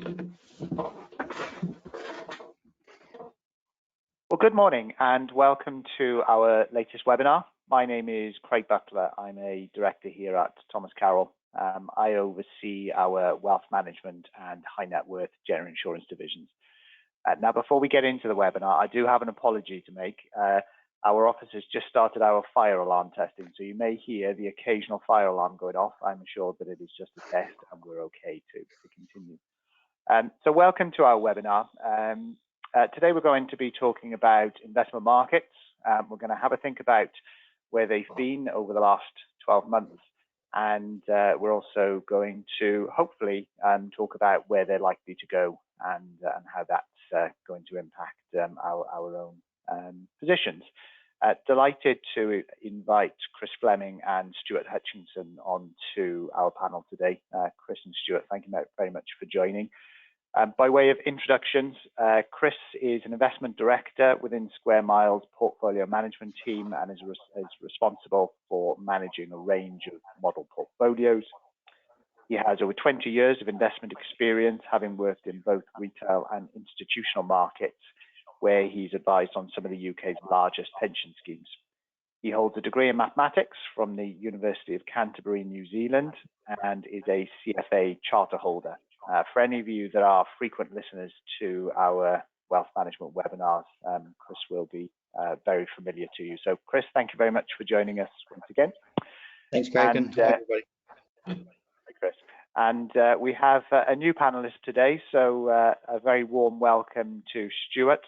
Well, good morning and welcome to our latest webinar. My name is Craig Butler. I'm a director here at Thomas Carroll. I oversee our wealth management and high net worth general insurance divisions. Now, before we get into the webinar, I do have an apology to make. Our office has just started our fire alarm testing, so you may hear the occasional fire alarm going off. I'm assured that it is just a test and we're okay to continue. So welcome to our webinar. Today we're going to be talking about investment markets. We're going to have a think about where they've been over the last 12 months. And we're also going to hopefully talk about where they're likely to go and how that's going to impact our own positions. Delighted to invite Chris Fleming and Stuart Hutchinson onto our panel today. Chris and Stuart, thank you very much for joining. By way of introductions, Chris is an investment director within Square Mile's portfolio management team and is responsible for managing a range of model portfolios. He has over 20 years of investment experience, having worked in both retail and institutional markets, where he's advised on some of the UK's largest pension schemes. He holds a degree in mathematics from the University of Canterbury, New Zealand, and is a CFA charter holder. For any of you that are frequent listeners to our wealth management webinars, Chris will be very familiar to you. So Chris, thank you very much for joining us once again. Thanks, Greg, and hi, everybody. Hi, Chris. And we have a new panelist today, so a very warm welcome to Stuart.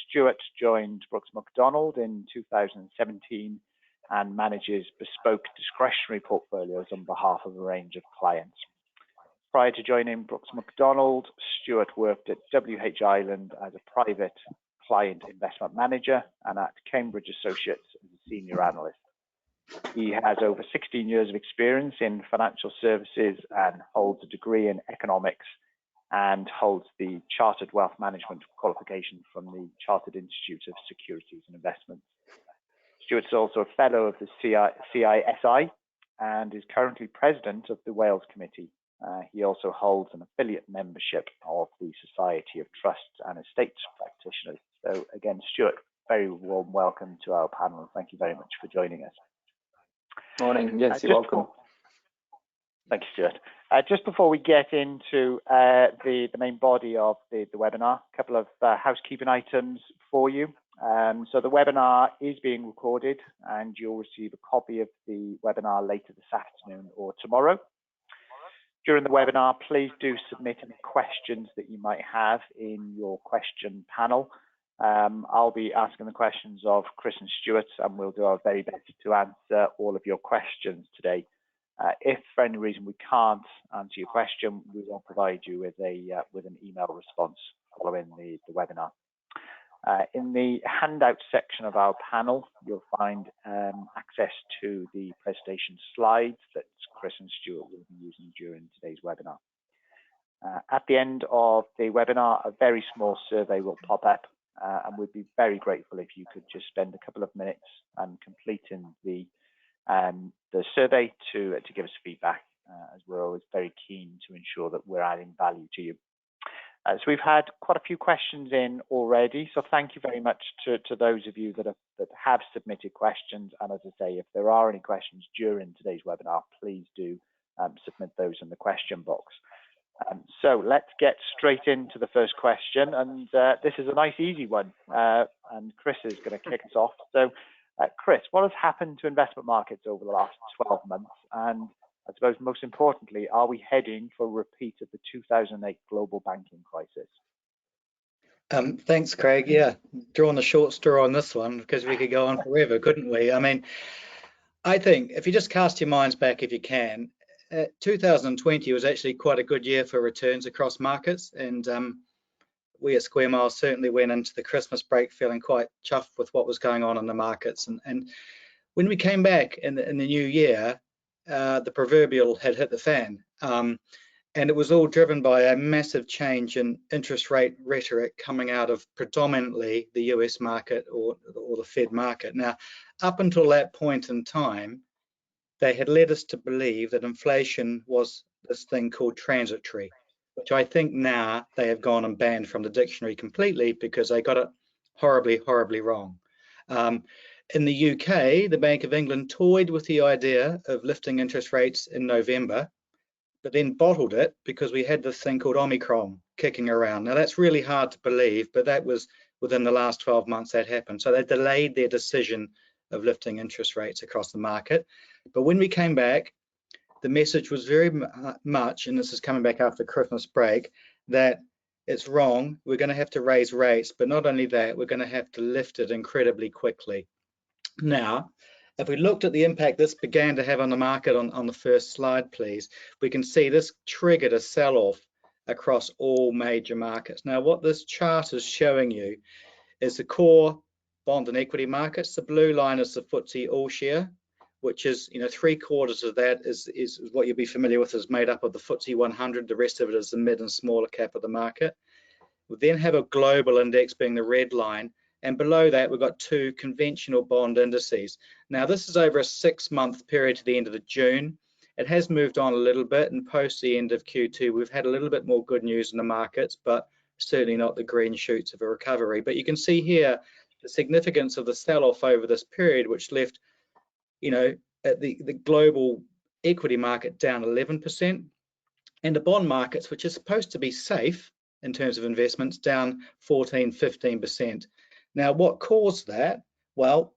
Stuart joined Brooks Macdonald in 2017 and manages bespoke discretionary portfolios on behalf of a range of clients. Prior to joining Brooks Macdonald, Stuart worked at WH Ireland as a private client investment manager and at Cambridge Associates as a senior analyst. He has over 16 years of experience in financial services and holds a degree in economics and holds the Chartered Wealth Management qualification from the Chartered Institute of Securities and Investments. Stuart's also a fellow of the CISI and is currently president of the Wales Committee. He also holds an affiliate membership of the Society of Trusts and Estates Practitioners. So again, Stuart, very warm welcome to our panel. Thank you very much for joining us. Morning. Yes, you're welcome. Thank you, Stuart. Just before we get into the main body of the webinar, a couple of housekeeping items for you. So the webinar is being recorded and you'll receive a copy of the webinar later this afternoon or tomorrow. During the webinar, please do submit any questions that you might have in your question panel. I'll be asking the questions of Chris and Stuart, and we'll do our very best to answer all of your questions today. If for any reason we can't answer your question, we will provide you with an email response following the webinar. In the handout section of our panel, you'll find access to the presentation slides that Chris and Stuart will be using during today's webinar. At the end of the webinar, a very small survey will pop up, and we'd be very grateful if you could just spend a couple of minutes completing the survey to give us feedback, as we're always very keen to ensure that we're adding value to you. So we've had quite a few questions in already, so thank you very much to those of you that have submitted questions. And as I say, if there are any questions during today's webinar, please do submit those in the question box. So let's get straight into the first question, and this is a nice easy one, and Chris is going to kick us off. So Chris, what has happened to investment markets over the last 12 months? And I suppose most importantly, are we heading for a repeat of the 2008 global banking crisis? Thanks, Craig. Yeah, drawing the short straw on this one because we could go on forever, couldn't we? I mean, I think if you just cast your minds back, if you can, 2020 was actually quite a good year for returns across markets, and we at Square Mile certainly went into the Christmas break feeling quite chuffed with what was going on in the markets. And when we came back in the new year, the proverbial had hit the fan, and it was all driven by a massive change in interest rate rhetoric coming out of predominantly the US market or the Fed market. Now, up until that point in time, they had led us to believe that inflation was this thing called transitory, which I think now they have gone and banned from the dictionary completely because they got it horribly, horribly wrong. In the UK, the Bank of England toyed with the idea of lifting interest rates in November, but then bottled it because we had this thing called Omicron kicking around. Now that's really hard to believe, but that was within the last 12 months that happened. So they delayed their decision of lifting interest rates across the market. But when we came back, the message was very much, and this is coming back after Christmas break, that it's wrong. We're going to have to raise rates, but not only that, we're going to have to lift it incredibly quickly. Now, if we looked at the impact this began to have on the market on the first slide, please, we can see this triggered a sell-off across all major markets. Now, what this chart is showing you is the core bond and equity markets. The blue line is the FTSE All-Share, which is, 3/4 of that is what you'll be familiar with, is made up of the FTSE 100. The rest of it is the mid and smaller cap of the market. We then have a global index being the red line, and below that we've got two conventional bond indices. Now this is over a 6-month period to the end of June. It has moved on a little bit, and post the end of Q2 we've had a little bit more good news in the markets, but certainly not the green shoots of a recovery. But you can see here the significance of the sell-off over this period, which left at the global equity market down 11%, and the bond markets, which are supposed to be safe in terms of investments, down 14–15%. Now, what caused that? Well,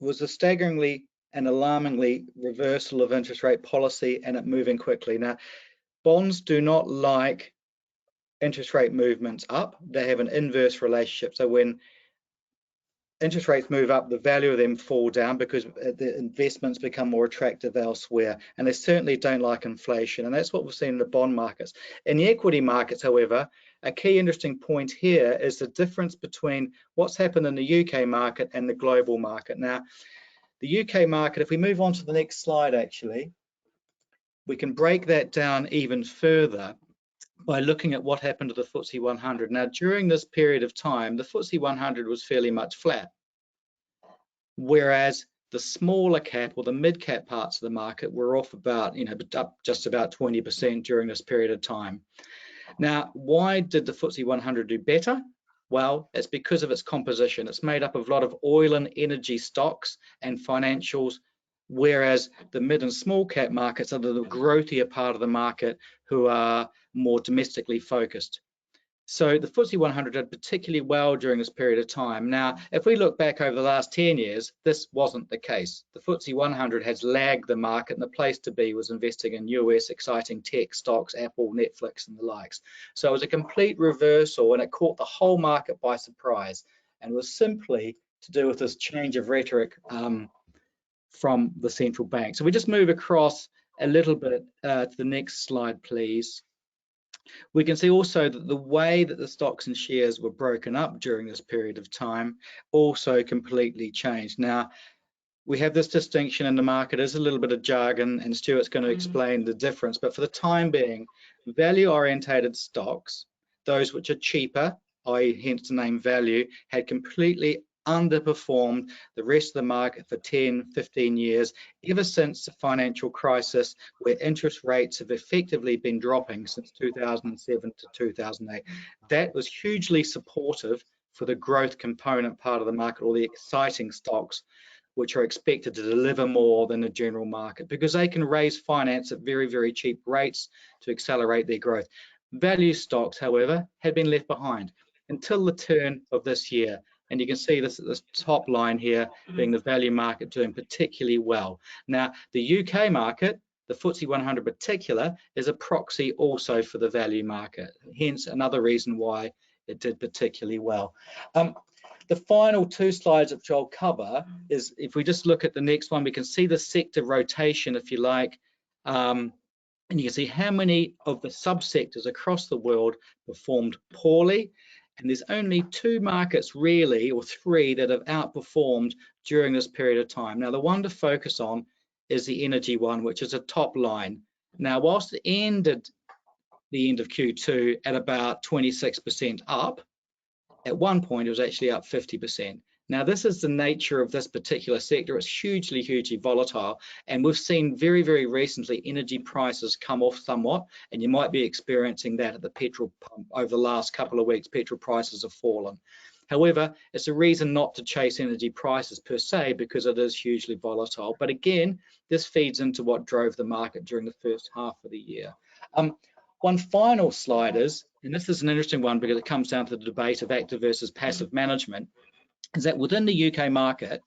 it was a staggeringly and alarmingly reversal of interest rate policy and it moving quickly. Now, bonds do not like interest rate movements up. They have an inverse relationship. So when interest rates move up, the value of them fall down because the investments become more attractive elsewhere, and they certainly don't like inflation, and that's what we've seen in the bond markets. In the equity markets, however, a key interesting point here is the difference between what's happened in the UK market and the global market. Now, the UK market, if we move on to the next slide, actually, we can break that down even further by looking at what happened to the FTSE 100. Now, during this period of time, the FTSE 100 was fairly much flat, whereas the smaller cap or the mid cap parts of the market were off about, up just about 20% during this period of time. Now, why did the FTSE 100 do better? Well, it's because of its composition. It's made up of a lot of oil and energy stocks and financials, whereas the mid and small cap markets are the growthier part of the market who are more domestically focused. So the FTSE 100 did particularly well during this period of time. Now, if we look back over the last 10 years, this wasn't the case. The FTSE 100 has lagged the market, and the place to be was investing in US exciting tech stocks, Apple, Netflix, and the likes. So it was a complete reversal, and it caught the whole market by surprise, and was simply to do with this change of rhetoric from the central bank. So we just move across a little bit to the next slide, please. We can see also that the way that the stocks and shares were broken up during this period of time also completely changed. Now, we have this distinction in the market. There's a little bit of jargon, and Stuart's going to explain the difference, but for the time being, value-orientated stocks, those which are cheaper, i.e. hence the name value, had completely underperformed the rest of the market for 10–15 years, ever since the financial crisis, where interest rates have effectively been dropping since 2007 to 2008. That was hugely supportive for the growth component part of the market, or the exciting stocks, which are expected to deliver more than the general market because they can raise finance at very, very cheap rates to accelerate their growth. Value stocks, however, had been left behind until the turn of this year. And you can see this at this top line here being the value market doing particularly well. Now, the UK market, the FTSE 100 in particular, is a proxy also for the value market. Hence, another reason why it did particularly well. The final two slides which I'll cover is, if we just look at the next one, we can see the sector rotation, if you like, and you can see how many of the subsectors across the world performed poorly. And there's only two markets really, or three, that have outperformed during this period of time. Now, the one to focus on is the energy one, which is a top line. Now, whilst it ended the end of Q2 at about 26% up, at one point it was actually up 50%. Now, this is the nature of this particular sector. It's hugely, hugely volatile. And we've seen very, very recently energy prices come off somewhat, and you might be experiencing that at the petrol pump. Over the last couple of weeks, petrol prices have fallen. However, it's a reason not to chase energy prices per se, because it is hugely volatile. But again, this feeds into what drove the market during the first half of the year. One final slide is, and this is an interesting one because it comes down to the debate of active versus passive management, is that within the UK market,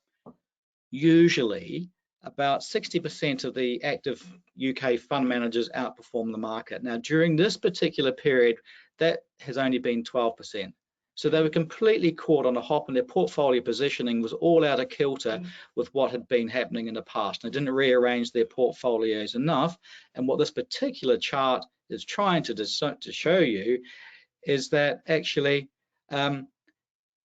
usually about 60% of the active UK fund managers outperform the market. Now, during this particular period, that has only been 12%. So they were completely caught on a hop, and their portfolio positioning was all out of kilter with what had been happening in the past. And they didn't rearrange their portfolios enough. And what this particular chart is trying to show you is that actually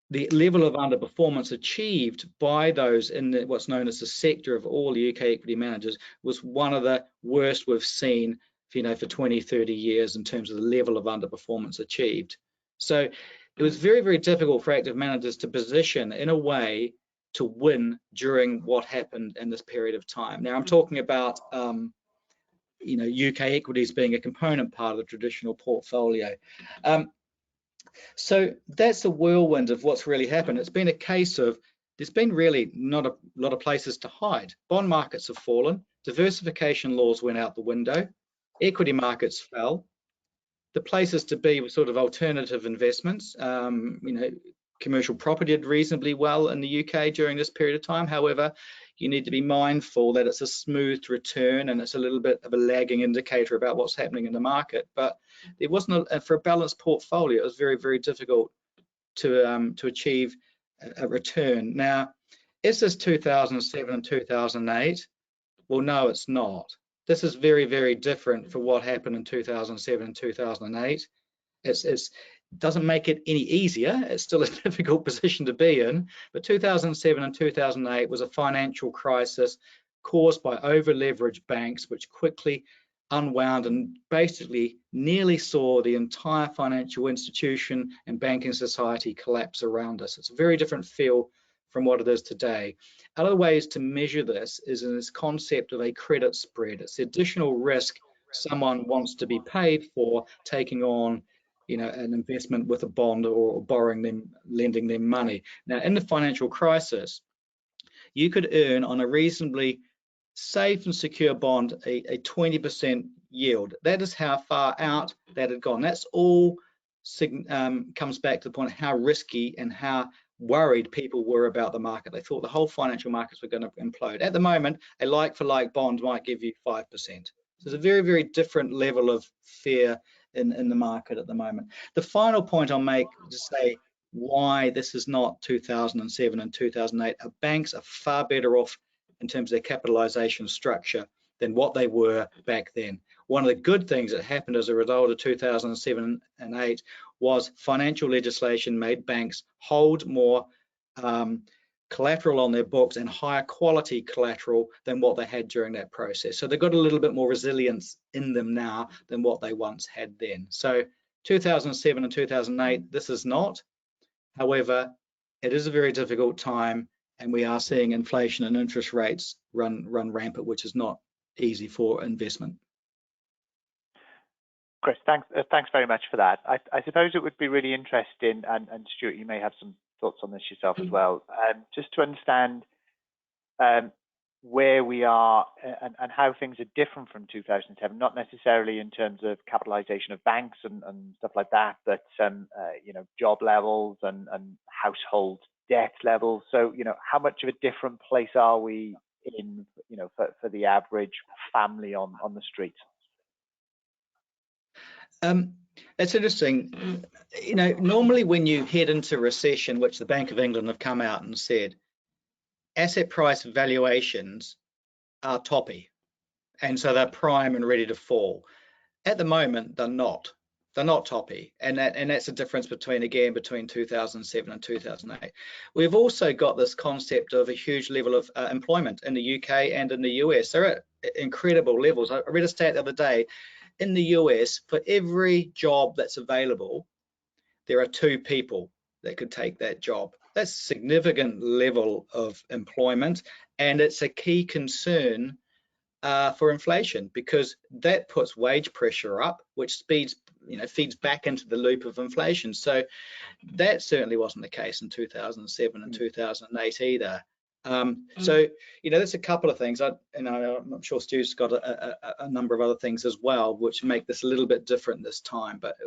the level of underperformance achieved by those in what's known as the sector of all the UK equity managers was one of the worst we've seen, for 20, 30 years in terms of the level of underperformance achieved. So it was very, very difficult for active managers to position in a way to win during what happened in this period of time. Now, I'm talking about UK equities being a component part of the traditional portfolio. So that's a whirlwind of what's really happened. It's been a case of there's been really not a lot of places to hide. Bond markets have fallen, diversification laws went out the window, equity markets fell. The places to be were sort of alternative investments. Commercial property did reasonably well in the UK during this period of time. However, you need to be mindful that it's a smoothed return and it's a little bit of a lagging indicator about what's happening in the market. But it wasn't for a balanced portfolio. It was very, very difficult to achieve a return. Now, is this 2007 and 2008? Well, no, it's not. This is very, very different for what happened in 2007 and 2008. It doesn't make it any easier. It's still a difficult position to be in. But 2007 and 2008 was a financial crisis caused by over-leveraged banks, which quickly unwound and basically nearly saw the entire financial institution and banking society collapse around us. It's a very different feel from what it is today. Other ways to measure this is in this concept of a credit spread. It's the additional risk someone wants to be paid for taking on an investment with a bond or borrowing them, lending them money. Now, in the financial crisis, you could earn on a reasonably safe and secure bond a 20% yield. That is how far out that had gone. That's all comes back to the point of how risky and how worried people were about the market. They thought the whole financial markets were going to implode. At the moment, a like-for-like bond might give you 5%. So it's a very, very different level of fear in the market at the moment. The final point I'll make to say why this is not 2007 and 2008. Banks are far better off in terms of their capitalization structure than what they were back then. One of the good things that happened as a result of 2007 and 8 was financial legislation made banks hold more collateral on their books and higher quality collateral than what they had during that process. So they've got a little bit more resilience in them now than what they once had then. So 2007 and 2008, this is not. However, it is a very difficult time, and we are seeing inflation and interest rates run rampant, which is not easy for investment. Chris, thanks very much for that. I suppose it would be really interesting, and Stuart, you may have some thoughts on this yourself as well, just to understand where we are and how things are different from 2007, not necessarily in terms of capitalization of banks and stuff like that, but job levels and household debt levels. So how much of a different place are we in for the average family on the street? It's interesting. Normally when you head into recession, which the Bank of England have come out and said, asset price valuations are toppy, and so they're prime and ready to fall. At the moment, they're not. They're not toppy, and that's the difference between 2007 and 2008. We've also got this concept of a huge level of employment in the UK and in the US. They're at incredible levels. I read a stat the other day. In the US, for every job that's available, there are 2 people that could take that job. That's a significant level of employment, and it's a key concern for inflation, because that puts wage pressure up, which feeds back into the loop of inflation. So that certainly wasn't the case in 2007 and 2008 either. So there's a couple of things. I'm sure Stu's got a number of other things as well, which make this a little bit different this time. But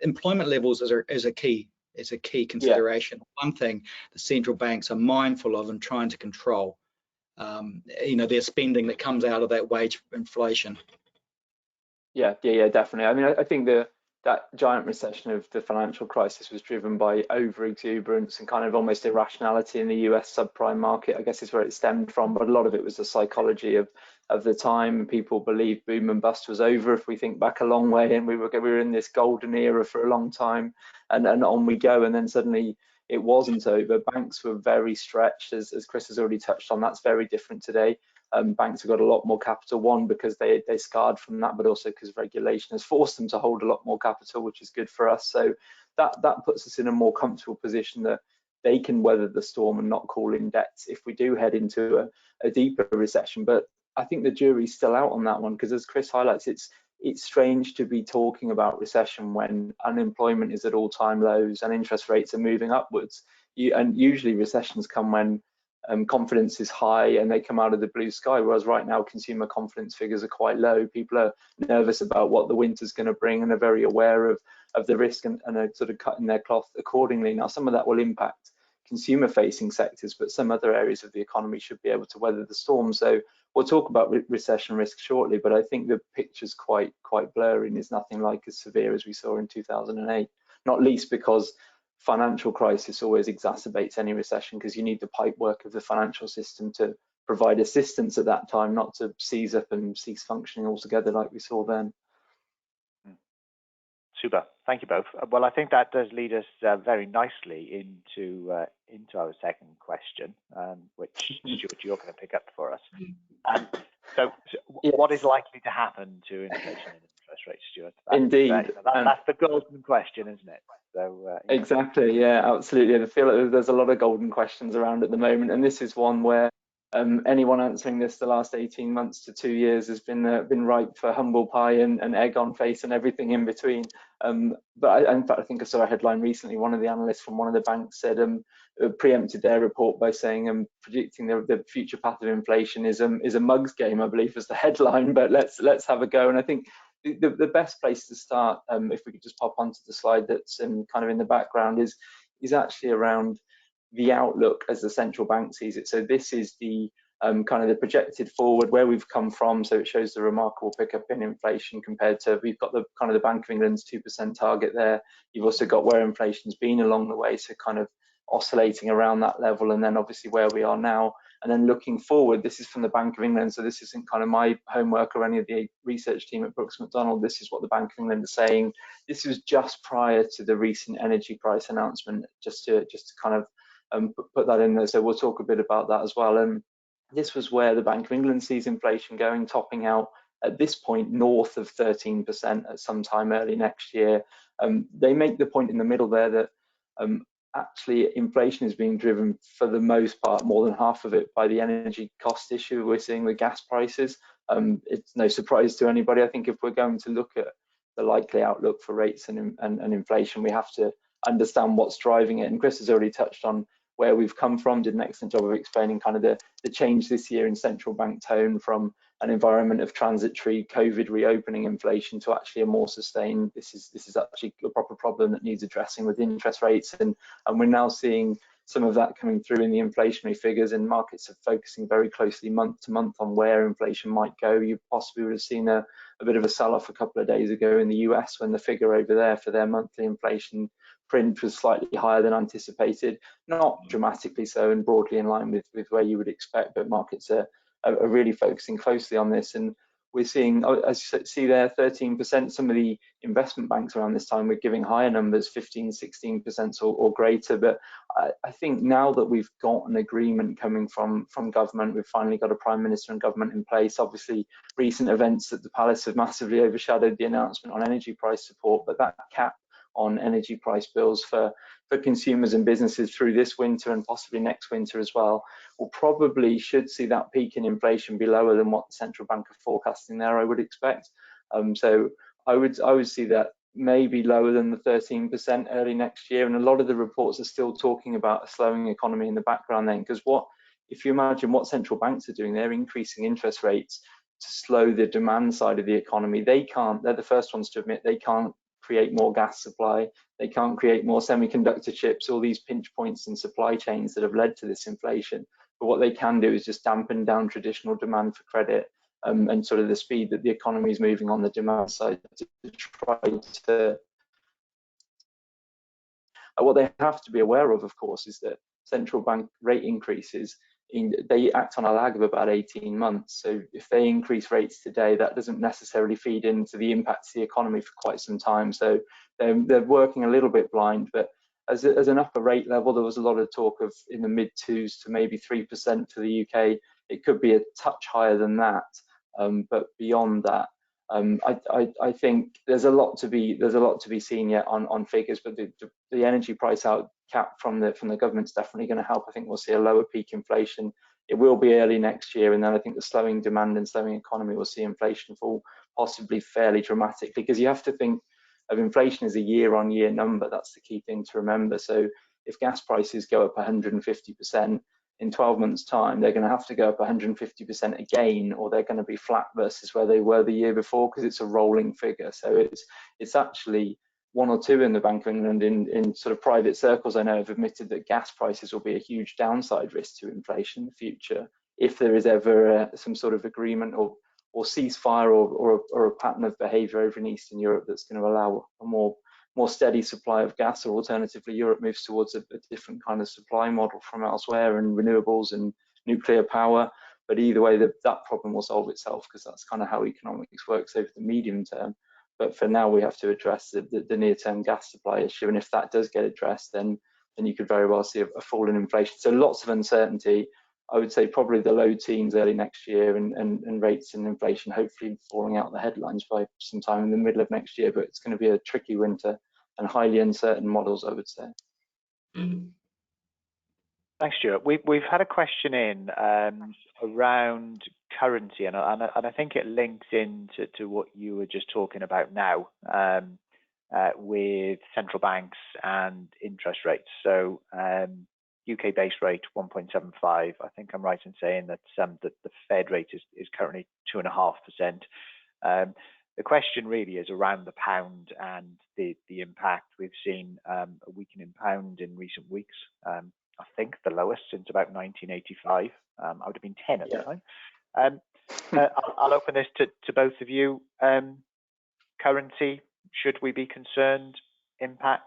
employment levels is a key consideration. Yeah. One thing the central banks are mindful of and trying to control. Their spending that comes out of that wage inflation. Yeah, definitely. I mean, I think that giant recession of the financial crisis was driven by over-exuberance and kind of almost irrationality in the US subprime market, I guess is where it stemmed from. But a lot of it was the psychology of the time. People believed boom and bust was over, if we think back a long way, and we were in this golden era for a long time, and on we go. And then suddenly it wasn't over. Banks were very stretched, as Chris has already touched on. That's very different today. Banks have got a lot more capital, one, because they scarred from that, but also because regulation has forced them to hold a lot more capital, which is good for us. So that puts us in a more comfortable position that they can weather the storm and not call in debts if we do head into a deeper recession. But I think the jury's still out on that one, because as Chris highlights, it's strange to be talking about recession when unemployment is at all-time lows and interest rates are moving upwards. And usually recessions come when confidence is high and they come out of the blue sky, whereas right now consumer confidence figures are quite low. People are nervous about what the winter's going to bring and are very aware of the risk and are sort of cutting their cloth accordingly. Now, some of that will impact consumer facing sectors, but some other areas of the economy should be able to weather the storm. So we'll talk about recession risk shortly, but I think the picture's quite blurry and is nothing like as severe as we saw in 2008, not least because financial crisis always exacerbates any recession, because you need the pipework of the financial system to provide assistance at that time, not to seize up and cease functioning altogether like we saw then. Super, thank you both. Well, I think that does lead us very nicely into our second question, which Stuart, you're going to pick up for us. So what is likely to happen to inflation and interest rates, Stuart? Indeed. That's the golden question, isn't it? So, Exactly, yeah, absolutely. I feel like there's a lot of golden questions around at the moment, and this is one where anyone answering this the last 18 months to 2 years has been ripe for humble pie and egg on face and everything in between. But in fact, I think I saw a headline recently. One of the analysts from one of the banks said preempted their report by saying predicting the future path of inflation is a mugs game, I believe was the headline. But let's have a go. And I think the best place to start, if we could just pop onto the slide that's kind of in the background, is actually around the outlook as the central bank sees it. So this is the kind of the projected forward where we've come from. So it shows the remarkable pickup in inflation compared to, we've got the kind of the Bank of England's 2% target there. You've also got where inflation's been along the way, so kind of oscillating around that level, and then obviously where we are now. And then looking forward, this is from the Bank of England, so this isn't kind of my homework or any of the research team at Brooks Macdonald. This is what the Bank of England is saying. This was just prior to the recent energy price announcement, just to kind of put that in there. So we'll talk a bit about that as well. And this was where the Bank of England sees inflation going, topping out at this point north of 13% at some time early next year. They make the point in the middle there that actually inflation is being driven for the most part, more than half of it, by the energy cost issue we're seeing with gas prices. It's no surprise to anybody. I think if we're going to look at the likely outlook for rates and inflation, we have to understand what's driving it. And Chris has already touched on where we've come from, did an excellent job of explaining kind of the change this year in central bank tone from an environment of transitory COVID reopening inflation to actually a more sustained, this is actually a proper problem that needs addressing with interest rates. And we're now seeing some of that coming through in the inflationary figures, and markets are focusing very closely month to month on where inflation might go. You possibly would have seen a bit of a sell-off a couple of days ago in the US when the figure over there for their monthly inflation print was slightly higher than anticipated, not dramatically so, and broadly in line with where you would expect, but markets are really focusing closely on this. And we're seeing, as you see there, 13%. Some of the investment banks around this time were giving higher numbers, 15, 16% or greater. But I think now that we've got an agreement coming from government, we've finally got a prime minister and government in place. Obviously, recent events at the palace have massively overshadowed the announcement on energy price support, but that cap on energy price bills for consumers and businesses through this winter and possibly next winter as well, we'll probably should see that peak in inflation be lower than what the central bank are forecasting there, I would expect. So I would see that maybe lower than the 13% early next year, and a lot of the reports are still talking about a slowing economy in the background then, because if you imagine what central banks are doing, they're increasing interest rates to slow the demand side of the economy. They're the first ones to admit they can't create more gas supply, they can't create more semiconductor chips, all these pinch points in supply chains that have led to this inflation. But what they can do is just dampen down traditional demand for credit, and sort of the speed that the economy is moving on the demand side to try to. What they have to be aware of course, is that central bank rate increases, they act on a lag of about 18 months. So if they increase rates today, that doesn't necessarily feed into the impact to the economy for quite some time. So they're working a little bit blind, but as an upper rate level, there was a lot of talk of in the mid 2s to maybe 3% for the UK. It could be a touch higher than that. But beyond that, I think there's a lot to be seen yet on figures. But the energy price out cap from the government's definitely going to help. I think we'll see a lower peak inflation. It will be early next year, and then I think the slowing demand and slowing economy will see inflation fall possibly fairly dramatically. Because you have to think of inflation as a year-on-year number. That's the key thing to remember. So if gas prices go up 150%. In 12 months' time, they're going to have to go up 150% again, or they're going to be flat versus where they were the year before, because it's a rolling figure. So it's actually one or two in the Bank of England in sort of private circles I know have admitted that gas prices will be a huge downside risk to inflation in the future if there is ever some sort of agreement or ceasefire or a pattern of behaviour over in Eastern Europe that's going to allow a more steady supply of gas, or alternatively Europe moves towards a different kind of supply model from elsewhere, and renewables and nuclear power. But either way, that problem will solve itself, because that's kind of how economics works over the medium term. But for now, we have to address the near-term gas supply issue, and if that does get addressed, then you could very well see a fall in inflation. So lots of uncertainty. I would say probably the low teens early next year, and rates and inflation hopefully falling out the headlines by sometime in the middle of next year. But it's going to be a tricky winter and highly uncertain models, I would say. Thanks, Stuart. We've had a question in around currency, and I think it links into what you were just talking about now with central banks and interest rates. So UK base rate 1.75. I think I'm right in saying that the Fed rate is currently 2.5%. The question really is around the pound and the impact. We've seen a weakening pound in recent weeks. I think the lowest since about 1985. I would have been 10 at the time. I'll open this to both of you. Currency, should we be concerned? Impacts?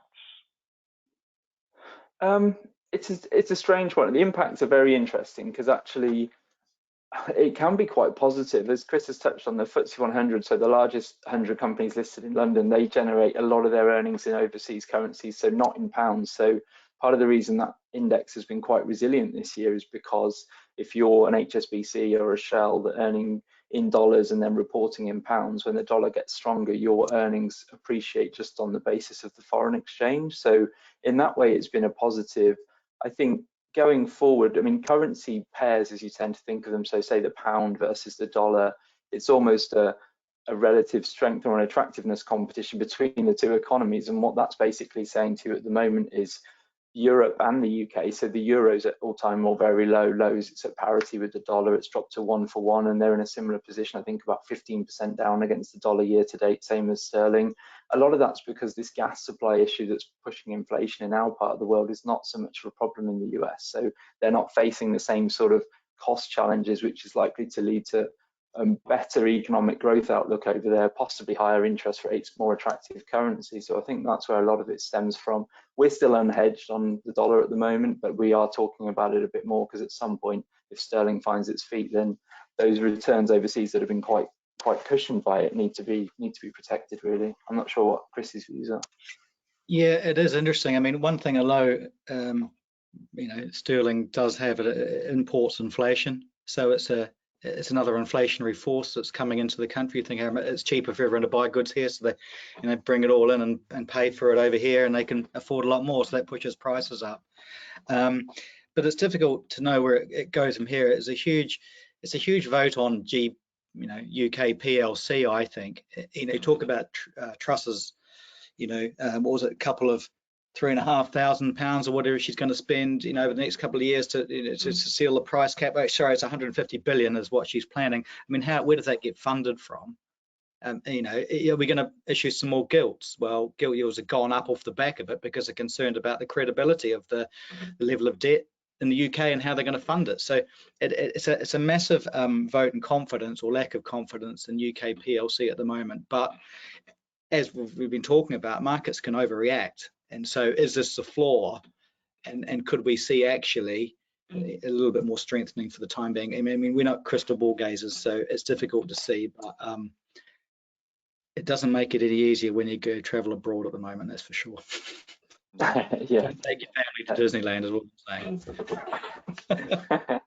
It's a strange one. The impacts are very interesting, because actually it can be quite positive. As Chris has touched on, the FTSE 100, so the largest 100 companies listed in London, they generate a lot of their earnings in overseas currencies, so not in pounds. So part of the reason that index has been quite resilient this year is because if you're an HSBC or a Shell that earning in dollars and then reporting in pounds, when the dollar gets stronger, your earnings appreciate just on the basis of the foreign exchange. So in that way, it's been a positive. I think going forward, I mean, currency pairs, as you tend to think of them, so say the pound versus the dollar, it's almost a relative strength or an attractiveness competition between the two economies. And what that's basically saying to you at the moment is Europe and the UK, so the euro's at all-time or very low lows, it's at parity with the dollar, it's dropped to 1 for 1, and they're in a similar position, I think about 15% down against the dollar year to date, same as sterling. A lot of that's because this gas supply issue that's pushing inflation in our part of the world is not so much of a problem in the US, so they're not facing the same sort of cost challenges, which is likely to lead to better economic growth outlook over there, possibly higher interest rates, more attractive currency. So I think that's where a lot of it stems from. We're still unhedged on the dollar at the moment, but we are talking about it a bit more, because at some point, if sterling finds its feet, then those returns overseas that have been quite cushioned by it need to be protected, really. I'm not sure what Chris's views are. Yeah, it is interesting. I mean, one thing although sterling does have imports inflation, so it's it's another inflationary force that's coming into the country. You think it's cheaper for everyone to buy goods here, so they bring it all in and pay for it over here, and they can afford a lot more, so that pushes prices up. But it's difficult to know where it goes from here. It's a huge vote on UK PLC, I think. Talk about Truss's, what was it, a couple of £3,500 or whatever she's going to spend, over the next couple of years to seal the price cap. Oh, sorry, it's 150 billion is what she's planning. I mean, where does that get funded from? Are we going to issue some more gilts? Well, gilt yields have gone up off the back of it because they're concerned about the credibility of the level of debt in the UK and how they're going to fund it. So it's a massive vote in confidence or lack of confidence in UK PLC at the moment. But as we've been talking about, markets can overreact. And so is this the floor? And could we see actually a little bit more strengthening for the time being? I mean, we're not crystal ball gazers, so it's difficult to see, but it doesn't make it any easier when you go travel abroad at the moment, that's for sure. Yeah. Don't take your family to Disneyland is what I'm saying.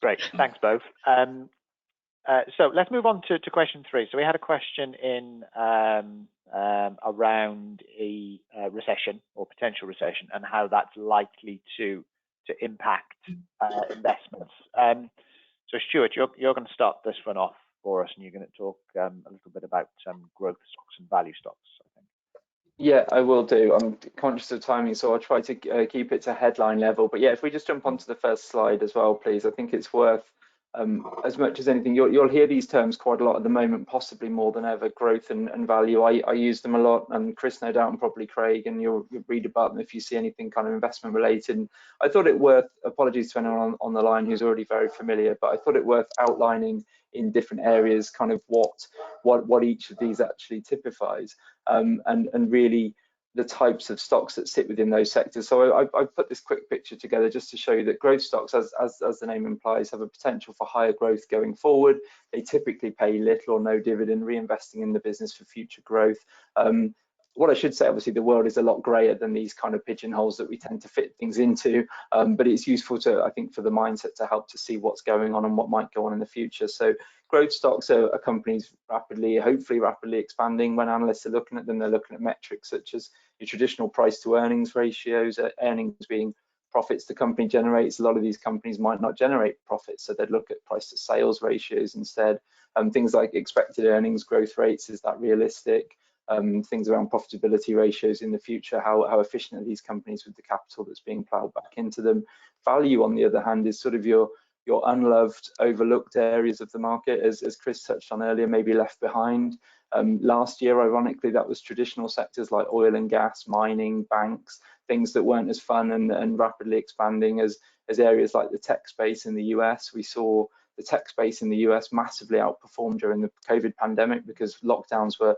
Great, thanks both. So let's move on to question 3. So we had a question in around a recession or potential recession and how that's likely to impact investments. So Stuart, you're going to start this one off for us, and you're going to talk a little bit about growth stocks and value stocks, I think. Yeah, I will do. I'm conscious of timing, so I'll try to keep it to headline level. But yeah, if we just jump onto the first slide as well, please. I think it's worth, as much as anything, you'll hear these terms quite a lot at the moment, possibly more than ever, growth and value. I use them a lot, and Chris, no doubt, and probably Craig, and you'll read about them if you see anything kind of investment related. And I thought it worth, apologies to anyone on the line who's already very familiar, but I thought it worth outlining in different areas kind of what each of these actually typifies, and really the types of stocks that sit within those sectors. So I put this quick picture together just to show you that growth stocks, as the name implies, have a potential for higher growth going forward. They typically pay little or no dividend, reinvesting in the business for future growth. What I should say, obviously, the world is a lot grayer than these kind of pigeonholes that we tend to fit things into, but it's useful to, I think, for the mindset to help to see what's going on and what might go on in the future. So growth stocks are companies hopefully rapidly expanding. When analysts are looking at them, they're looking at metrics such as your traditional price to earnings ratios, earnings being profits the company generates. A lot of these companies might not generate profits, so they'd look at price to sales ratios instead. Things like expected earnings growth rates, is that realistic? Things around profitability ratios in the future, how efficient are these companies with the capital that's being plowed back into them. Value, on the other hand, is sort of your unloved, overlooked areas of the market, as Chris touched on earlier, maybe left behind. Last year, ironically, that was traditional sectors like oil and gas, mining, banks, things that weren't as fun and rapidly expanding as areas like the tech space in the US. We saw the tech space in the US massively outperform during the COVID pandemic because lockdowns were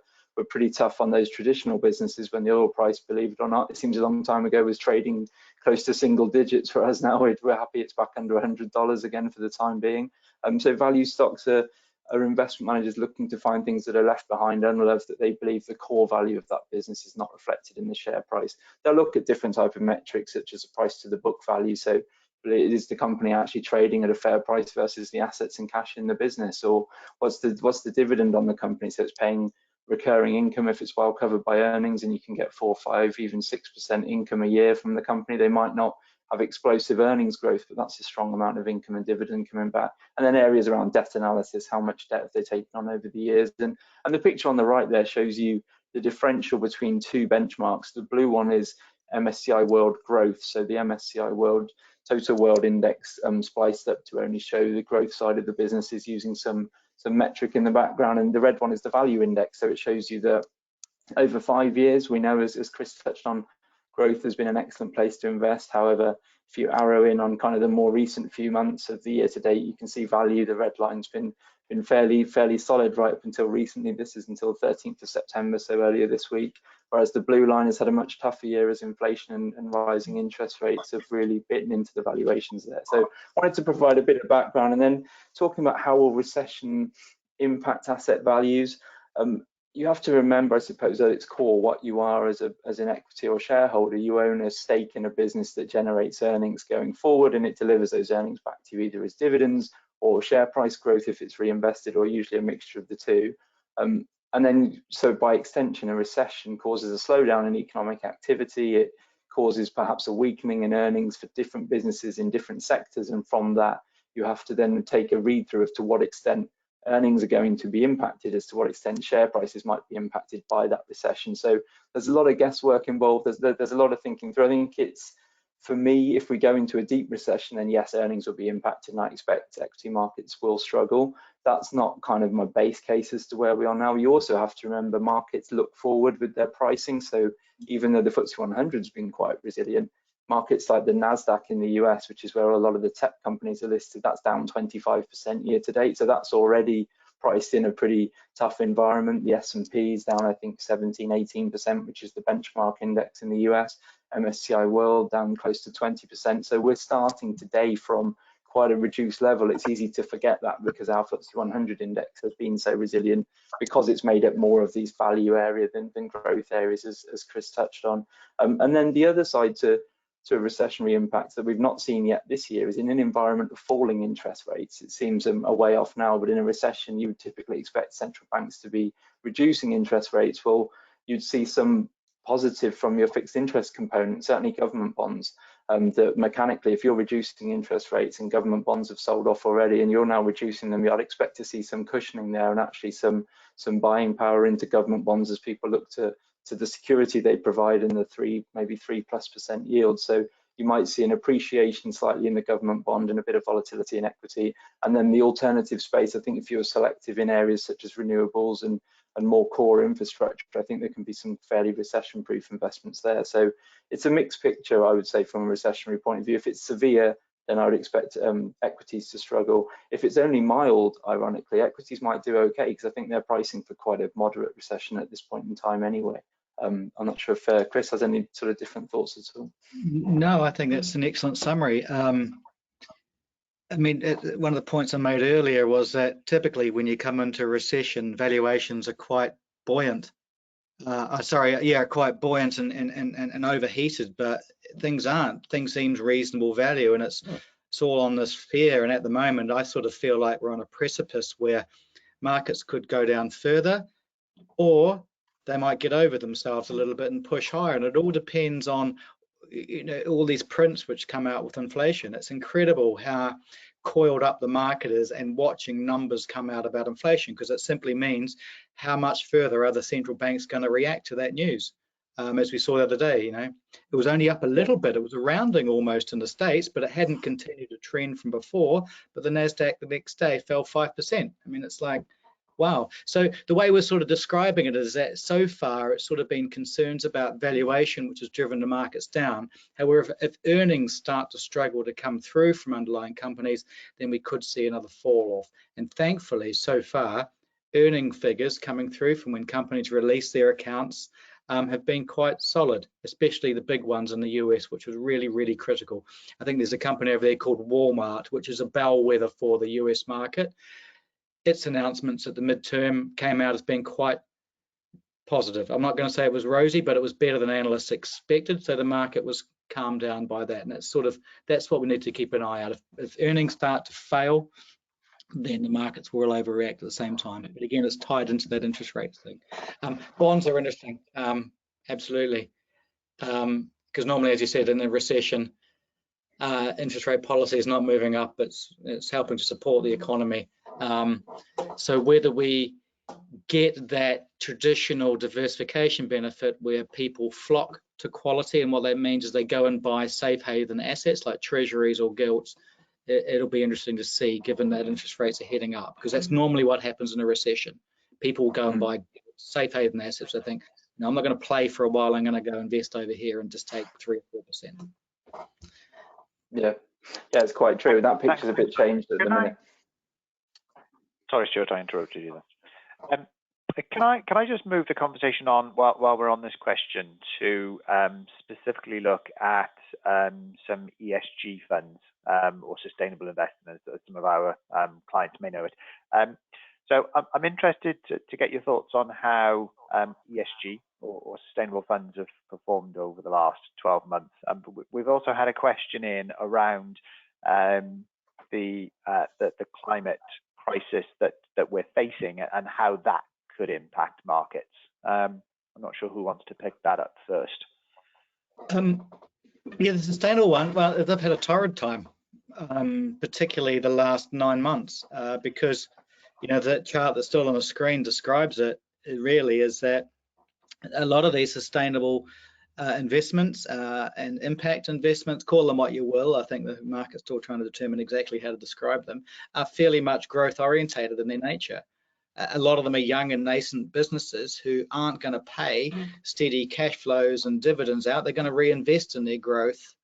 pretty tough on those traditional businesses when the oil price, believe it or not, it seems a long time ago, was trading close to single digits. For us now, we're happy it's back under $100 again for the time being. So value stocks are investment managers looking to find things that are left behind, unloved, that they believe the core value of that business is not reflected in the share price. They'll look at different type of metrics, such as a price to the book value. So is the company actually trading at a fair price versus the assets and cash in the business, or what's the dividend on the company? So it's paying recurring income if it's well covered by earnings, and you can get 4, 5, even 6% income a year from the company. They might not have explosive earnings growth, but that's a strong amount of income and dividend coming back. And then areas around debt analysis, how much debt have they taken on over the years? And the picture on the right there shows you the differential between two benchmarks. The blue one is MSCI World Growth, so the MSCI World Total World Index spliced up to only show the growth side of the businesses using some metric in the background, and the red one is the value index, so it shows you that over 5 years, we know, as Chris touched on, growth has been an excellent place to invest. However, if you arrow in on kind of the more recent few months of the year to date, you can see value, the red line's been fairly solid right up until recently. This is until 13th of September, so earlier this week, whereas the blue line has had a much tougher year as inflation and rising interest rates have really bitten into the valuations there. So I wanted to provide a bit of background, and then talking about how will recession impact asset values. You have to remember, I suppose, at its core, what you are as an equity or shareholder. You own a stake in a business that generates earnings going forward, and it delivers those earnings back to you either as dividends or share price growth if it's reinvested, or usually a mixture of the two. And then, so by extension, a recession causes a slowdown in economic activity. It causes perhaps a weakening in earnings for different businesses in different sectors. And from that, you have to then take a read through as to what extent earnings are going to be impacted, as to what extent share prices might be impacted by that recession. So there's a lot of guesswork involved. There's a lot of thinking through. I think it's, for me, if we go into a deep recession, then yes, earnings will be impacted, and I expect equity markets will struggle. That's not kind of my base case as to where we are now. You also have to remember markets look forward with their pricing. So even though the FTSE 100 has been quite resilient, markets like the NASDAQ in the US, which is where a lot of the tech companies are listed, that's down 25% year to date. So that's already priced in a pretty tough environment. The S&P is down, I think, 17-18%, which is the benchmark index in the US. MSCI World down close to 20%. So we're starting today from quite a reduced level. It's easy to forget that because our FTSE 100 index has been so resilient, because it's made up more of these value areas than growth areas, as Chris touched on. And then the other side to a recessionary impact that we've not seen yet this year is in an environment of falling interest rates. It seems a way off now, but in a recession, you would typically expect central banks to be reducing interest rates. Well, you'd see some positive from your fixed interest component, certainly government bonds, that mechanically, if you're reducing interest rates and government bonds have sold off already and you're now reducing them, I'd expect to see some cushioning there and actually some buying power into government bonds as people look to the security they provide in the maybe 3+% yield. So you might see an appreciation slightly in the government bond and a bit of volatility in equity. And then the alternative space, I think if you're selective in areas such as renewables and more core infrastructure, I think there can be some fairly recession-proof investments there. So it's a mixed picture, I would say, from a recessionary point of view. If it's severe, then I would expect equities to struggle. If it's only mild, ironically, equities might do okay, because I think they're pricing for quite a moderate recession at this point in time anyway. I'm not sure if Chris has any sort of different thoughts at all. No, I think that's an excellent summary. I mean, one of the points I made earlier was that typically when you come into a recession, valuations are quite buoyant. Quite buoyant and overheated, but things aren't. Things seem reasonable value, and it's all on this fear. And at the moment, I sort of feel like we're on a precipice where markets could go down further, or they might get over themselves a little bit and push higher. And it all depends on, you know, all these prints which come out with inflation. It's incredible how coiled up the market is and watching numbers come out about inflation, because it simply means how much further are the central banks going to react to that news. As we saw the other day, you know, it was only up a little bit. It was a rounding almost in the States, but it hadn't continued to trend from before. But the NASDAQ the next day fell 5%. I mean, it's like, wow. So the way we're sort of describing it is that so far it's sort of been concerns about valuation, which has driven the markets down. However, if earnings start to struggle to come through from underlying companies, then we could see another fall off. And thankfully, so far, earning figures coming through from when companies release their accounts have been quite solid, especially the big ones in the US, which was really, really critical. I think there's a company over there called Walmart, which is a bellwether for the US market. Its announcements at the midterm came out as being quite positive. I'm not going to say it was rosy, but it was better than analysts expected. So the market was calmed down by that. And it's sort of, that's what we need to keep an eye out. If earnings start to fail, then the markets will overreact at the same time. But again, it's tied into that interest rate thing. Bonds are interesting, absolutely. Because normally, as you said, in a recession, interest rate policy is not moving up, it's helping to support the economy. So whether we get that traditional diversification benefit where people flock to quality, and what that means is they go and buy safe haven assets like treasuries or gilts, it'll be interesting to see, given that interest rates are heading up, because that's normally what happens in a recession. People will go and buy safe haven assets. I think, no, I'm not going to play for a while, I'm going to go invest over here and just take 3 or 4%. Yeah, it's quite true. That picture's a bit changed at the minute. Sorry, Stuart, I interrupted you there. Can I just move the conversation on while we're on this question to specifically look at some ESG funds or sustainable investments, as some of our clients may know it. So I'm interested to get your thoughts on how ESG or sustainable funds have performed over the last 12 months. We've also had a question in around the climate crisis that we're facing and how that could impact markets. I'm not sure who wants to pick that up first. Yeah, the sustainable one, well, they've had a torrid time, particularly the last 9 months, because, you know, that chart that's still on the screen describes it. It really is that a lot of these sustainable investments and impact investments, call them what you will, I think the market's still trying to determine exactly how to describe them, are fairly much growth orientated in their nature. A lot of them are young and nascent businesses who aren't going to pay steady cash flows and dividends out. They're going to reinvest in their growth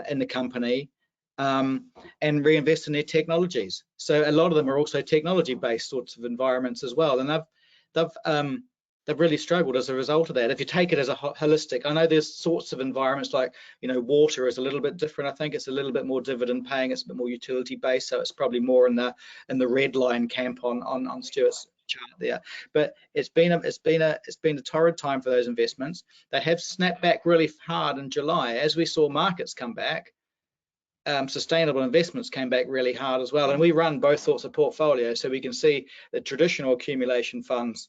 in the company and reinvest in their technologies. So a lot of them are also technology-based sorts of environments as well, and they've really struggled as a result of that. If you take it as a holistic, I know there's sorts of environments like, you know, water is a little bit different. I think it's a little bit more dividend paying. It's a bit more utility based, so it's probably more in the red line camp on Stuart's chart there. But it's been a torrid time for those investments. They have snapped back really hard in July as we saw markets come back. Sustainable investments came back really hard as well, and we run both sorts of portfolios, so we can see the traditional accumulation funds,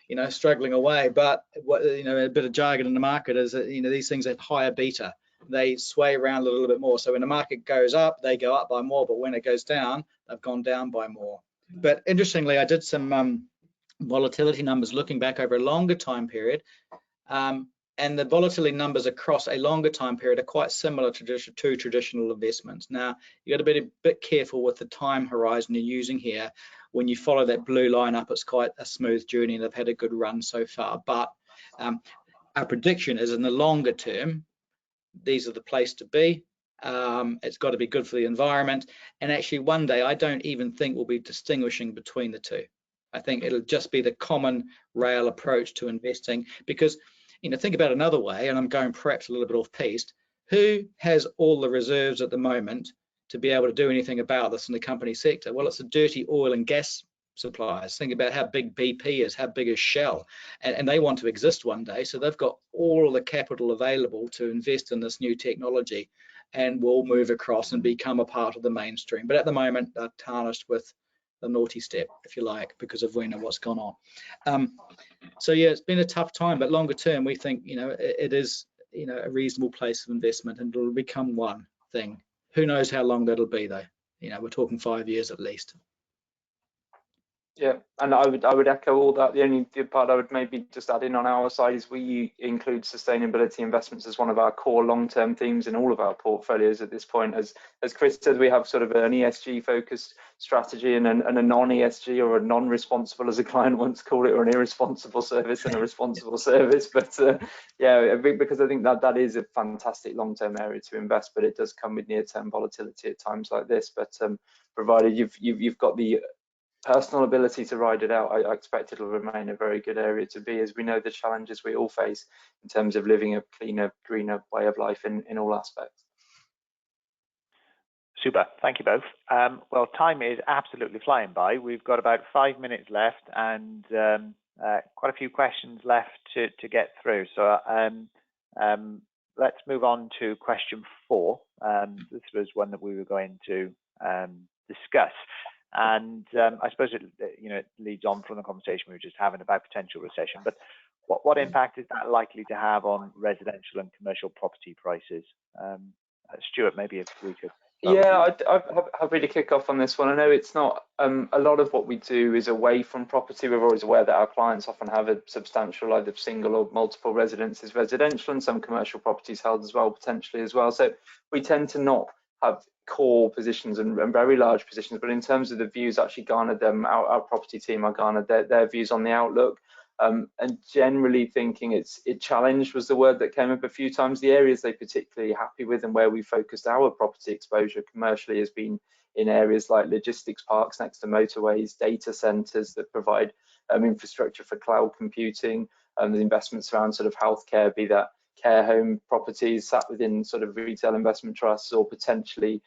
you know, struggling away. But what, you know, a bit of jargon in the market is that, you know, these things have higher beta. They sway around a little bit more. So when the market goes up, they go up by more, but when it goes down, they've gone down by more. But interestingly, I did some volatility numbers looking back over a longer time period, and the volatility numbers across a longer time period are quite similar to traditional investments. Now, you got to be a bit careful with the time horizon you're using here. When you follow that blue line up, it's quite a smooth journey, and they've had a good run so far. But our prediction is in the longer term, these are the place to be. It's got to be good for the environment. And actually, one day, I don't even think we'll be distinguishing between the two. I think it'll just be the common rail approach to investing, because, you know, think about another way, and I'm going perhaps a little bit off piste. Who has all the reserves at the moment to be able to do anything about this in the company sector? Well, it's the dirty oil and gas suppliers. Think about how big BP is, how big is Shell, and they want to exist one day, so they've got all the capital available to invest in this new technology and will move across and become a part of the mainstream. But at the moment, they're tarnished with the naughty step, if you like, because of what's gone on. So yeah, it's been a tough time, but longer term, we think, you know, it is, you know, a reasonable place of investment, and it'll become one thing. Who knows how long that'll be, though? You know, we're talking 5 years at least. Yeah, and I would echo all that. The only part I would maybe just add in on our side is we include sustainability investments as one of our core long-term themes in all of our portfolios at this point. As Chris said, we have sort of an ESG focused strategy and a non-ESG, or a non-responsible, as a client once called it, or an irresponsible service and a responsible service. But yeah, because I think that is a fantastic long-term area to invest, but it does come with near-term volatility at times like this. But provided you've got the personal ability to ride it out, I expect it'll remain a very good area to be, as we know the challenges we all face in terms of living a cleaner, greener way of life in all aspects. Super, thank you both. Well, time is absolutely flying by. We've got about 5 minutes left, and quite a few questions left to get through. So let's move on to question 4. This was one that we were going to discuss. And I suppose it leads on from the conversation we were just having about potential recession. But what impact is that likely to have on residential and commercial property prices? Stuart, maybe if we could. Yeah, I'm happy to kick off on this one. I know it's not a lot of what we do is away from property. We're always aware that our clients often have a substantial either single or multiple residences residential, and some commercial properties held as well, potentially as well. So we tend to not have core positions and very large positions, but in terms of the views actually garnered them, our property team are garnered their views on the outlook, and generally thinking it challenged was the word that came up a few times. The areas they're particularly happy with and where we focused our property exposure commercially has been in areas like logistics parks next to motorways, data centers that provide infrastructure for cloud computing, the investments around sort of healthcare, be that care home properties sat within sort of retail investment trusts, or potentially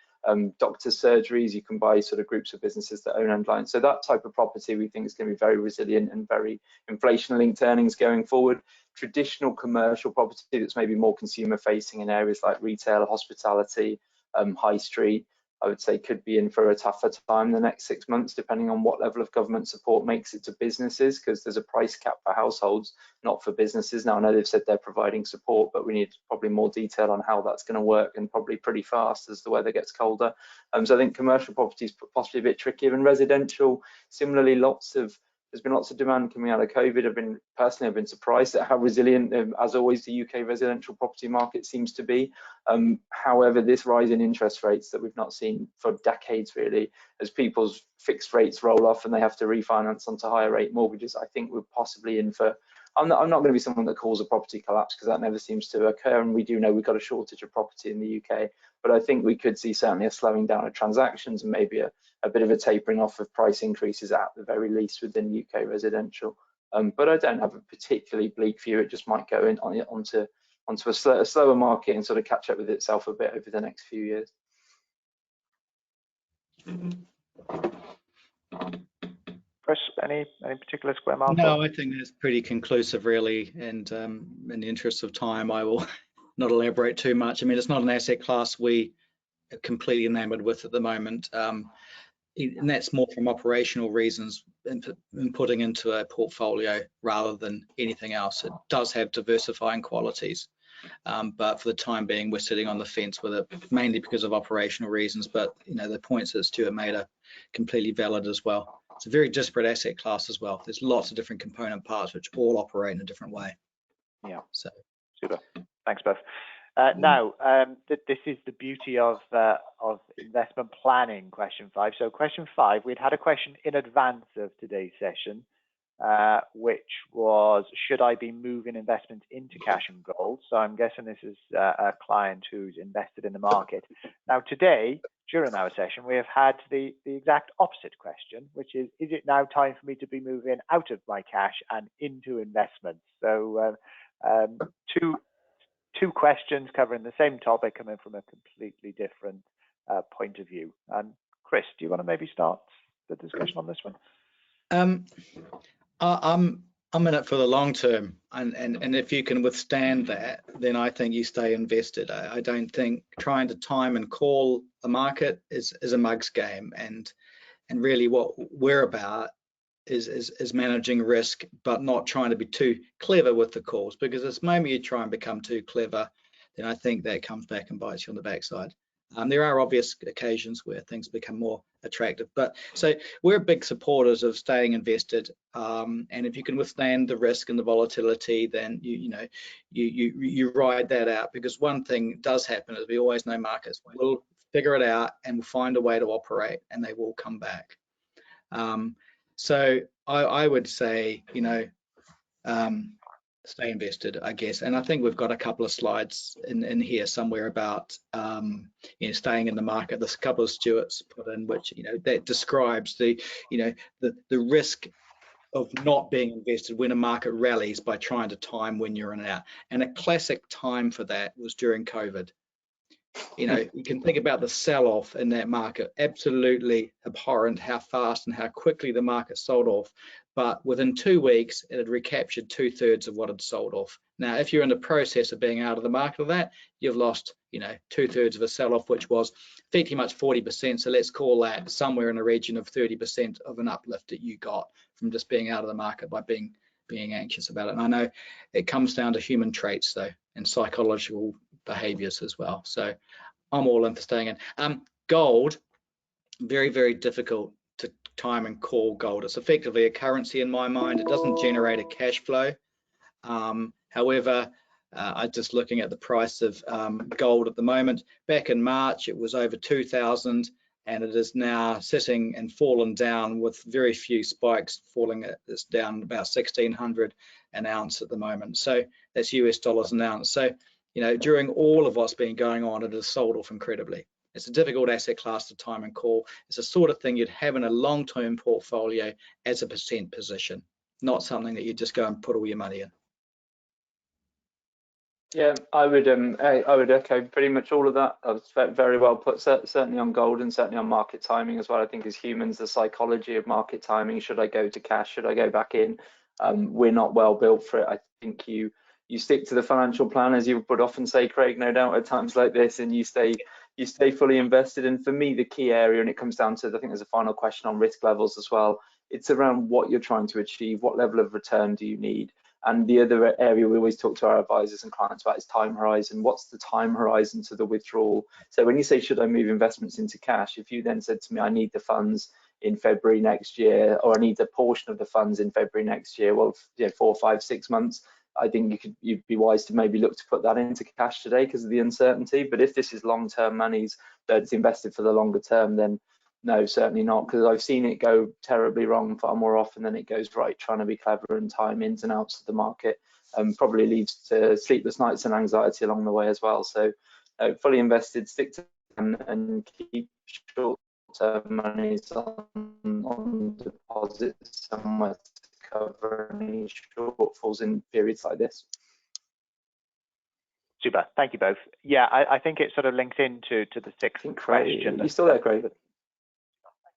doctors' surgeries. You can buy sort of groups of businesses that own underlying. So that type of property we think is going to be very resilient and very inflation-linked earnings going forward. Traditional commercial property that's maybe more consumer-facing in areas like retail, hospitality, high street, I would say could be in for a tougher time the next 6 months, depending on what level of government support makes it to businesses, because there's a price cap for households, not for businesses. Now, I know they've said they're providing support, but we need probably more detail on how that's going to work, and probably pretty fast as the weather gets colder. So I think commercial property is possibly a bit trickier, and residential, similarly, there's been lots of demand coming out of COVID. I've been surprised at how resilient, as always, the UK residential property market seems to be. However, this rise in interest rates that we've not seen for decades, really, as people's fixed rates roll off and they have to refinance onto higher rate mortgages, I think we're possibly in for. I'm not going to be someone that calls a property collapse, because that never seems to occur, and we do know we've got a shortage of property in the UK. But I think we could see certainly a slowing down of transactions, and maybe a bit of a tapering off of price increases at the very least within UK residential. But I don't have a particularly bleak view. It just might go onto a slower market and sort of catch up with itself a bit over the next few years. Chris, any particular square mile? No, I think that's pretty conclusive, really. And in the interest of time, I will not elaborate too much. I mean, it's not an asset class we are completely enamored with at the moment. And that's more from operational reasons in putting into a portfolio rather than anything else. It does have diversifying qualities, but for the time being, we're sitting on the fence with it, mainly because of operational reasons. But the points that Stuart made are completely valid as well. It's a very disparate asset class as well. There's lots of different component parts which all operate in a different way. Yeah. So super. Thanks, both. Now, this is the beauty of investment planning, question 5. So question 5, we'd had a question in advance of today's session, which was, should I be moving investments into cash and gold? So I'm guessing this is a client who's invested in the market. Now, today, during our session, we have had the exact opposite question, which is it now time for me to be moving out of my cash and into investments? So two questions covering the same topic, coming from a completely different point of view. Chris, do you want to maybe start the discussion on this one? I'm in it for the long term, and if you can withstand that, then I think you stay invested. I don't think trying to time and call the market is a mug's game, and really what we're about is managing risk, but not trying to be too clever with the calls, because it's maybe you try and become too clever, then I think that comes back and bites you on the backside. There are obvious occasions where things become more attractive, but so we're big supporters of staying invested, and if you can withstand the risk and the volatility, then you ride that out, because one thing does happen is we always know markets will figure it out and will find a way to operate, and they will come back. So I would say, stay invested, I guess. And I think we've got a couple of slides in here somewhere about, staying in the market. There's a couple of Stuart's put in, which, that describes the risk of not being invested when a market rallies by trying to time when you're in and out. And a classic time for that was during COVID. You can think about the sell-off in that market, absolutely abhorrent how fast and how quickly the market sold off. But within 2 weeks, it had recaptured 2/3 of what had sold off. Now, if you're in the process of being out of the market of that, you've lost, 2/3 of a sell-off, which was pretty much 40%. So let's call that somewhere in the region of 30% of an uplift that you got from just being out of the market by being anxious about it. And I know it comes down to human traits, though, and psychological behaviors as well. So I'm all in for staying in. Gold, very, very difficult to time and call gold. It's effectively a currency in my mind. It doesn't generate a cash flow. However, I'm just looking at the price of gold at the moment. Back in March, it was over 2,000, and it is now sitting and fallen down with very few spikes, falling. It's down about 1,600 an ounce at the moment. So that's US dollars an ounce. So during all of what's been going on, it has sold off incredibly. It's a difficult asset class to time and call. It's the sort of thing you'd have in a long-term portfolio as a percent position, not something that you just go and put all your money in. Yeah, I would echo pretty much all of that. That's very well put. Certainly on gold, and certainly on market timing as well. I think as humans, the psychology of market timing. Should I go to cash? Should I go back in? We're not well built for it. I think you stick to the financial plan, as you would often say, Craig, no doubt, at times like this, and you stay you stay fully invested. And for me, the key area, and it comes down to, I think there's a final question on risk levels as well, it's around what you're trying to achieve, what level of return do you need. And the other area we always talk to our advisors and clients about is time horizon. What's the time horizon to the withdrawal? So when you say, should I move investments into cash? If you then said to me, I need the funds in February next year, or I need a portion of the funds in February next year, well, 4, 5, 6 months, I think you'd be wise to maybe look to put that into cash today because of the uncertainty. But if this is long-term monies that's invested for the longer term, then no, certainly not, because I've seen it go terribly wrong far more often than it goes right, trying to be clever and time ins and outs of the market, probably leads to sleepless nights and anxiety along the way as well. So fully invested, stick to them and keep short-term monies on deposits somewhere to cover any shortfalls in periods like this. Super, thank you both. Yeah, I think it sort of links into the sixth question. You still there, Craig?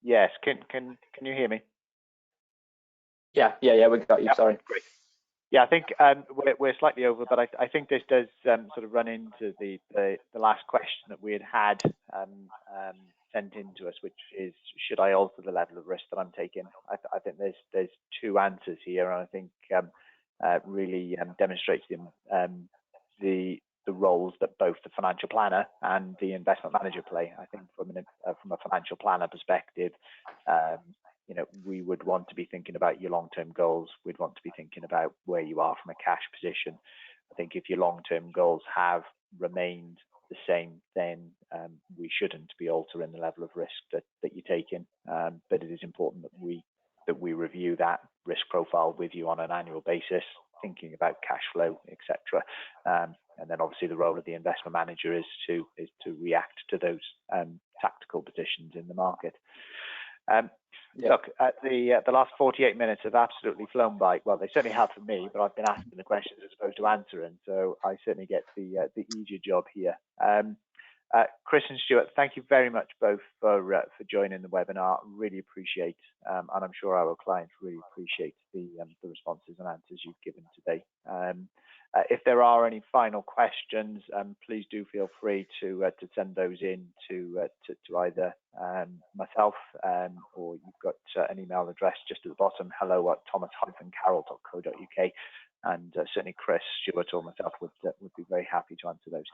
Yes, can you hear me? Yeah, we got you. Yep. Sorry. Great. Yeah, I think we're slightly over, but I think this does sort of run into the last question that we had sent in to us, which is, should I alter the level of risk that I'm taking? I think there's two answers here, and I think really demonstrates the roles that both the financial planner and the investment manager play. I think from a financial planner perspective, we would want to be thinking about your long-term goals. We'd want to be thinking about where you are from a cash position. I think if your long-term goals have remained the same, then we shouldn't be altering the level of risk that you're taking. But it is important that we review that risk profile with you on an annual basis, thinking about cash flow, etc. And then obviously the role of the investment manager is to react to those tactical positions in the market. Look, the last 48 minutes have absolutely flown by. Well, they certainly have for me, but I've been asking the questions as opposed to answering, so I certainly get the easier job here. Chris and Stuart, thank you very much both for joining the webinar. Really appreciate, and I'm sure our clients really appreciate the responses and answers you've given today. If there are any final questions, please do feel free to send those in to either myself or you've got an email address just at the bottom, hello@thomas-carroll.co.uk, and certainly Chris, Stuart, or myself would be very happy to answer those.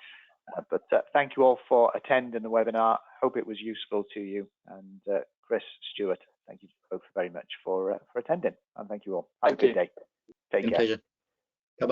But thank you all for attending the webinar. Hope it was useful to you. And Chris, Stuart, thank you both very much for attending. And thank you all. Have a good day. Take care.